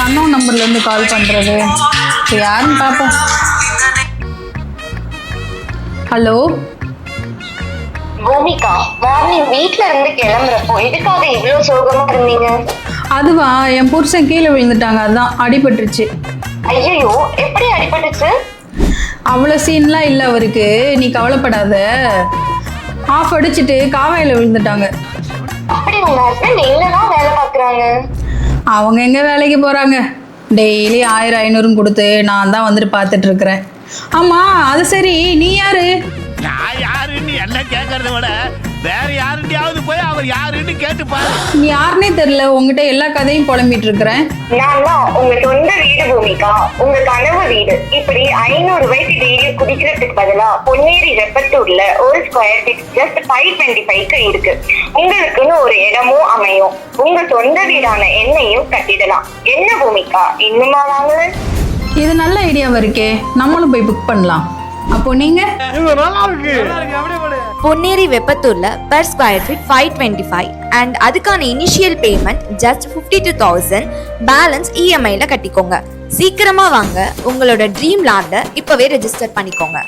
Unknown நம்பர்லேருந்து கால் பண்ணுறது? இப்போ யாருன்னு பார்ப்போம். ஹலோ பூமிகா, மார்னிங் வீட்ல இருந்து கிளம்புறப்போ எதுக்காக இவ்வளவு சோகமா இருந்தீங்க? அதுவா, என் புருஷன் கீழே விழுந்துட்டாங்க, அதான் அடிபட்டுருச்சு. ஐயோ, எப்படி அடிபட்டுச்சு? அவ்வளோ சீன்லாம் இல்லை அவருக்கு, நீ கவலைப்படாத. ஆஃப் அடிச்சுட்டு காவாயில் விழுந்துட்டாங்க. அப்படி உங்க ஹஸ்பண்ட் எங்கதான் வேலை பார்க்குறாங்க? அவங்க எங்கே வேலைக்கு போகிறாங்க, டெய்லி 1000-500 கொடுத்து நான் தான் வந்துட்டு பார்த்துட்டு இருக்கிறேன். ஆமாம், அது சரி, நீ யாரு? நான் யாருன்னு என்ன கேட்கறத விட வேற யாருண்டியாவது போய் அவர் யாருன்னு கேட்டுப்பாரு. நீ யாருன்னே தெரியல, உங்ககிட்ட எல்லா கதையும் புலம்பிட்டு இருக்கிறேன். நான் தான் உங்க சொந்த வீடு பூமிகா, உங்க கனவு வீடு. இப்படி 500 ரூபாய்க்கு டெய்லி குடிக்கிறதுக்கு பதிலா பொன்னேரி வெப்பத்தூர்ல ஒரு ஸ்கொயர் ஃபீட் ஜஸ்ட் 525 இருக்கு. உங்களுக்குன்னு ஒரு இடமும் அமையும். உங்க சொந்த வீடான என்னையும் கட்டிடலாம். என்ன பூமிகா, இன்னுமா வாங்கல? இது நல்ல ஐடியாவா இருக்கே, நம்மளும் போய் புக் பண்ணலாம். அப்போ நீங்க? பொன்னேரி வெப்பத்தூர்ல பெர் ஸ்கொயர் ஃபீட் 525 அண்ட் அதுக்கான இனிஷியல் பேமெண்ட் ஜஸ்ட் 52,000. பேலன்ஸ் இஎம்ஐல கட்டிக்கோங்க. சீக்கிரமா வாங்க, உங்களோட ட்ரீம் லேண்டை இப்பவே ரெஜிஸ்டர் பண்ணிக்கோங்க.